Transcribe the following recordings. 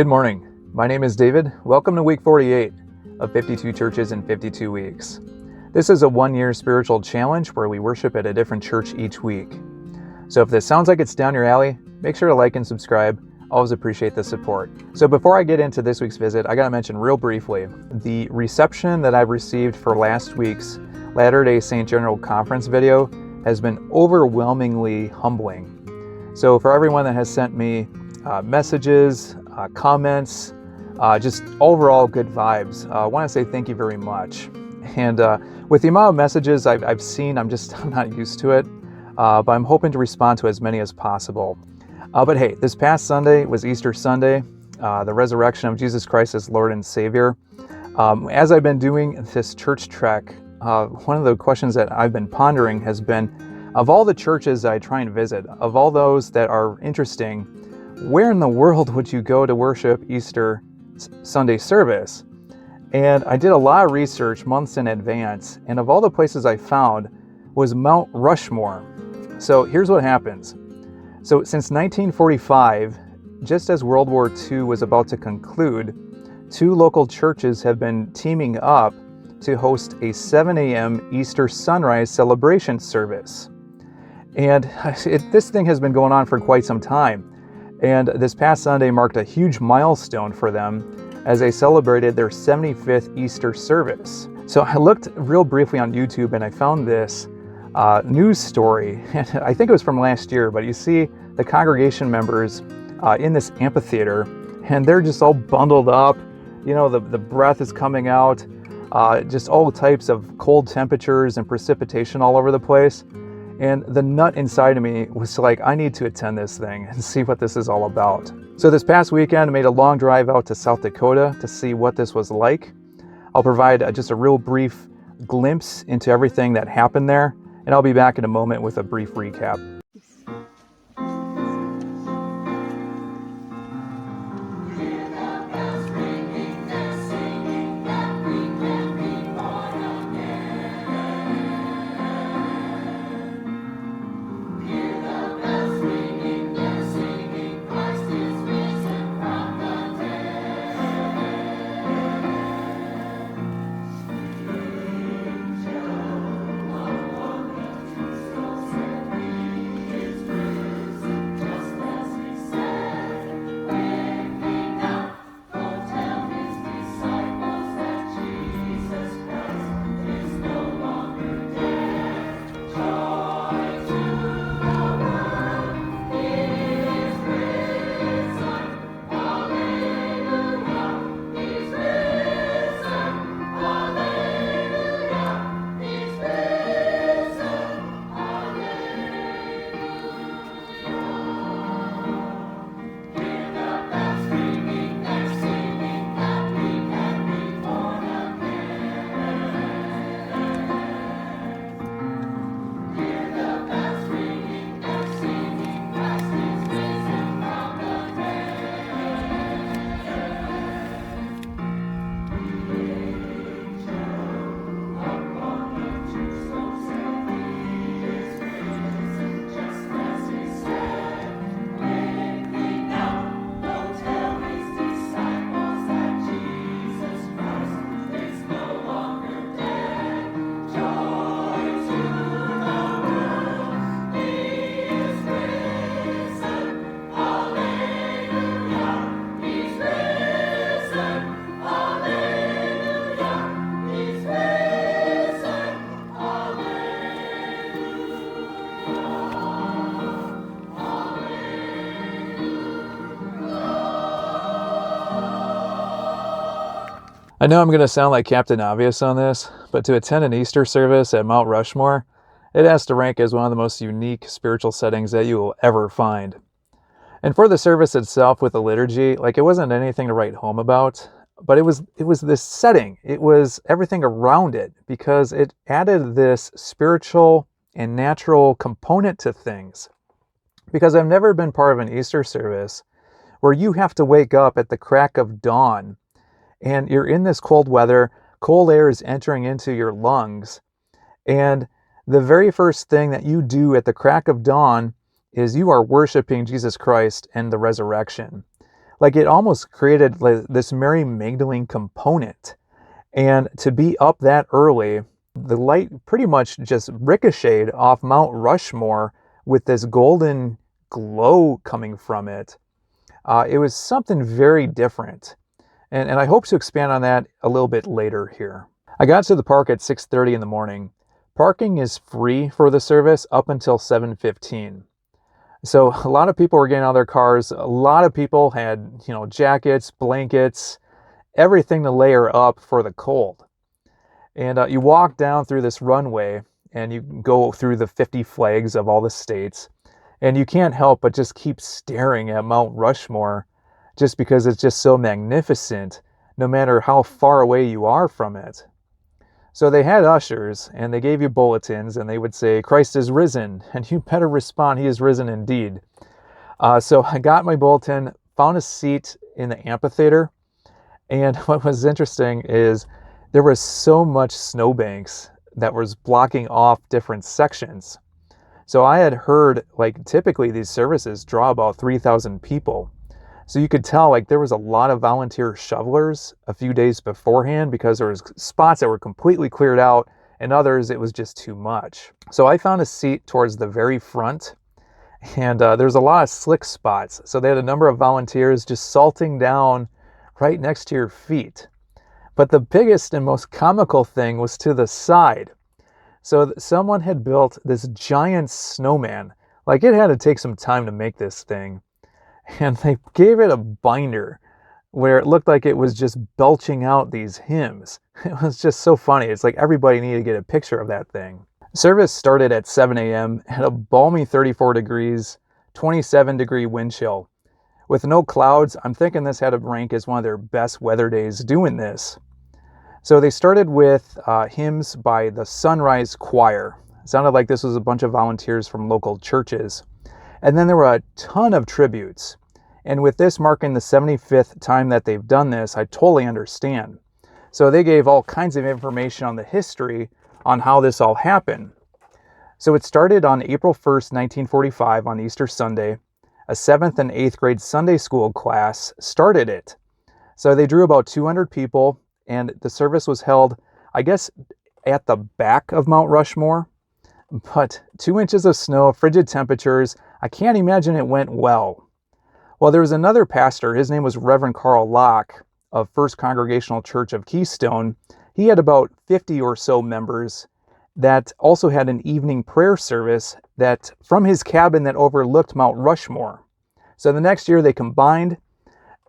Good morning. My name is David. Welcome to week 48 of 52 churches in 52 weeks. This is a one-year spiritual challenge where we worship at a different church each week. So if this sounds like it's down your alley, make sure to like and subscribe. Always appreciate the support. So before I get into this week's visit, I gotta mention real briefly, the reception that I've received for last week's Latter-day Saint General Conference video has been overwhelmingly humbling. So for everyone that has sent me messages, comments, just overall good vibes, I want to say thank you very much. And with the amount of messages I've seen, I'm not used to it, but I'm hoping to respond to as many as possible. But hey, this past Sunday was Easter Sunday, the resurrection of Jesus Christ as Lord and Savior. As I've been doing this church trek, one of the questions that I've been pondering has been, of all the churches I try and visit, of all those that are interesting, where in the world would you go to worship Easter Sunday service? And I did a lot of research months in advance, and of all the places I found was Mount Rushmore. So here's what happens. So since 1945, just as World War II was about to conclude, two local churches have been teaming up to host a 7 a.m. Easter Sunrise celebration service. And this thing has been going on for quite some time. And this past Sunday marked a huge milestone for them as they celebrated their 75th Easter service. So I looked real briefly on YouTube and I found this news story. And I think it was from last year, but you see the congregation members in this amphitheater, and they're just all bundled up. You know, the breath is coming out, just all types of cold temperatures and precipitation all over the place. And the nut inside of me was like, I need to attend this thing and see what this is all about. So this past weekend, I made a long drive out to South Dakota to see what this was like. I'll provide just a real brief glimpse into everything that happened there, and I'll be back in a moment with a brief recap. I know I'm going to sound like Captain Obvious on this, but to attend an Easter service at Mount Rushmore, it has to rank as one of the most unique spiritual settings that you will ever find. And for the service itself with the liturgy, it wasn't anything to write home about, but it was this setting. It was everything around it, because it added this spiritual and natural component to things. Because I've never been part of an Easter service where you have to wake up at the crack of dawn and you're in this cold weather, cold air is entering into your lungs, and the very first thing that you do at the crack of dawn is you are worshiping Jesus Christ and the resurrection. Like it almost created like this Mary Magdalene component. And to be up that early, the light pretty much just ricocheted off Mount Rushmore with this golden glow coming from it. It was something very different. And I hope to expand on that a little bit later here. I got to the park at 6:30 in the morning. Parking is free for the service up until 7:15. So a lot of people were getting out of their cars. A lot of people had, jackets, blankets, everything to layer up for the cold. And you walk down through this runway and you go through the 50 flags of all the states. And you can't help but just keep staring at Mount Rushmore just because it's just so magnificent, no matter how far away you are from it. So they had ushers, and they gave you bulletins, and they would say, "Christ is risen," and you better respond, "He is risen indeed." So I got my bulletin, found a seat in the amphitheater, and what was interesting is there was so much snowbanks that was blocking off different sections. So I had heard, like, typically these services draw about 3,000 people. So you could tell, like, there was a lot of volunteer shovelers a few days beforehand because there was spots that were completely cleared out and others it was just too much. So I found a seat towards the very front, and there's a lot of slick spots. So they had a number of volunteers just salting down right next to your feet. But the biggest and most comical thing was to the side. So someone had built this giant snowman. Like, it had to take some time to make this thing. And they gave it a binder where it looked like it was just belching out these hymns. It was just so funny. It's like everybody needed to get a picture of that thing. Service started at 7 a.m. at a balmy 34 degrees, 27-degree wind chill. With no clouds, I'm thinking this had to rank as one of their best weather days doing this. So they started with hymns by the Sunrise Choir. It sounded like this was a bunch of volunteers from local churches. And then there were a ton of tributes. And with this marking the 75th time that they've done this, I totally understand. So they gave all kinds of information on the history on how this all happened. So it started on April 1st, 1945 on Easter Sunday. A 7th and 8th grade Sunday school class started it. So they drew about 200 people, and the service was held, I guess, at the back of Mount Rushmore. But 2 inches of snow, frigid temperatures, I can't imagine it went well. Well, there was another pastor, his name was Reverend Carl Locke of First Congregational Church of Keystone. He had about 50 or so members that also had an evening prayer service that from his cabin that overlooked Mount Rushmore. So the next year they combined.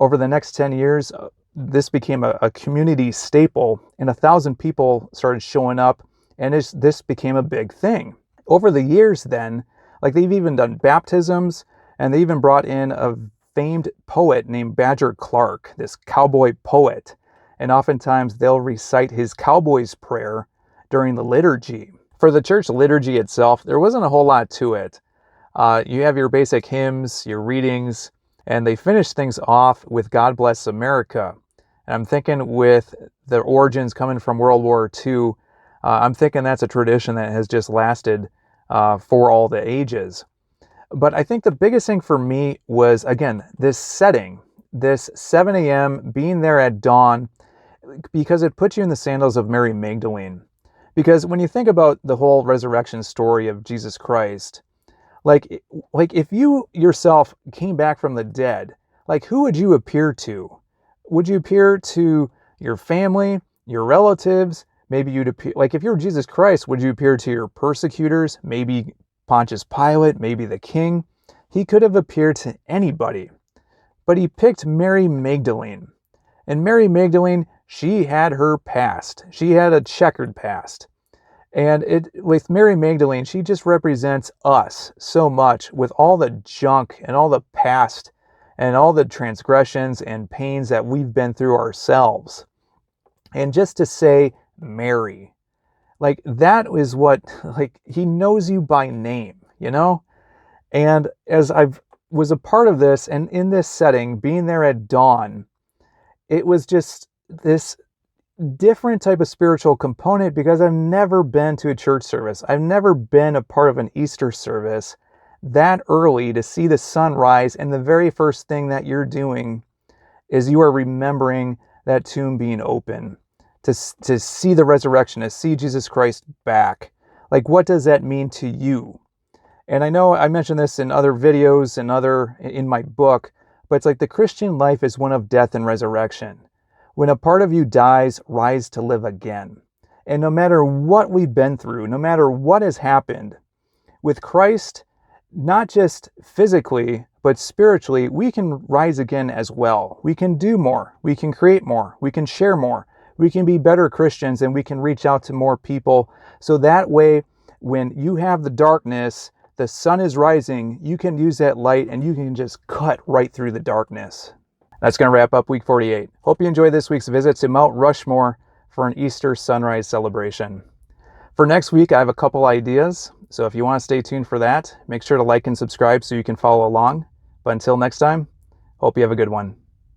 Over the next 10 years, this became a community staple, and 1,000 people started showing up, and this became a big thing. Over the years then, like, they've even done baptisms, and they even brought in a famed poet named Badger Clark, this cowboy poet. And oftentimes they'll recite his cowboy's prayer during the liturgy. For the church liturgy itself, there wasn't a whole lot to it. You have your basic hymns, your readings, and they finish things off with God Bless America. And I'm thinking with the origins coming from World War II, I'm thinking that's a tradition that has just lasted for all the ages. But I think the biggest thing for me was, again, this setting, this 7 a.m., being there at dawn, because it puts you in the sandals of Mary Magdalene. Because when you think about the whole resurrection story of Jesus Christ, like if you yourself came back from the dead, like, who would you appear to? Would you appear to your family, your relatives? Maybe you'd appear, like, if you're Jesus Christ, would you appear to your persecutors? Maybe Pontius Pilate, maybe the king. He could have appeared to anybody, but he picked Mary Magdalene. And Mary Magdalene, she had her past. She had a checkered past. And with Mary Magdalene, she just represents us so much with all the junk and all the past and all the transgressions and pains that we've been through ourselves. And just to say Mary, like, that is what, like, he knows you by name, you know? And as I was a part of this, and in this setting, being there at dawn, it was just this different type of spiritual component, because I've never been to a church service. I've never been a part of an Easter service that early to see the sun rise, and the very first thing that you're doing is you are remembering that tomb being open, to see the resurrection, to see Jesus Christ back. Like, what does that mean to you? And I know I mentioned this in other videos and in my book, but it's like the Christian life is one of death and resurrection. When a part of you dies, rise to live again. And no matter what we've been through, no matter what has happened, with Christ, not just physically, but spiritually, we can rise again as well. We can do more. We can create more. We can share more. We can be better Christians, and we can reach out to more people. So that way, when you have the darkness, the sun is rising, you can use that light and you can just cut right through the darkness. That's going to wrap up week 48. Hope you enjoyed this week's visit to Mount Rushmore for an Easter sunrise celebration. For next week, I have a couple ideas, so if you want to stay tuned for that, make sure to like and subscribe so you can follow along. But until next time, hope you have a good one.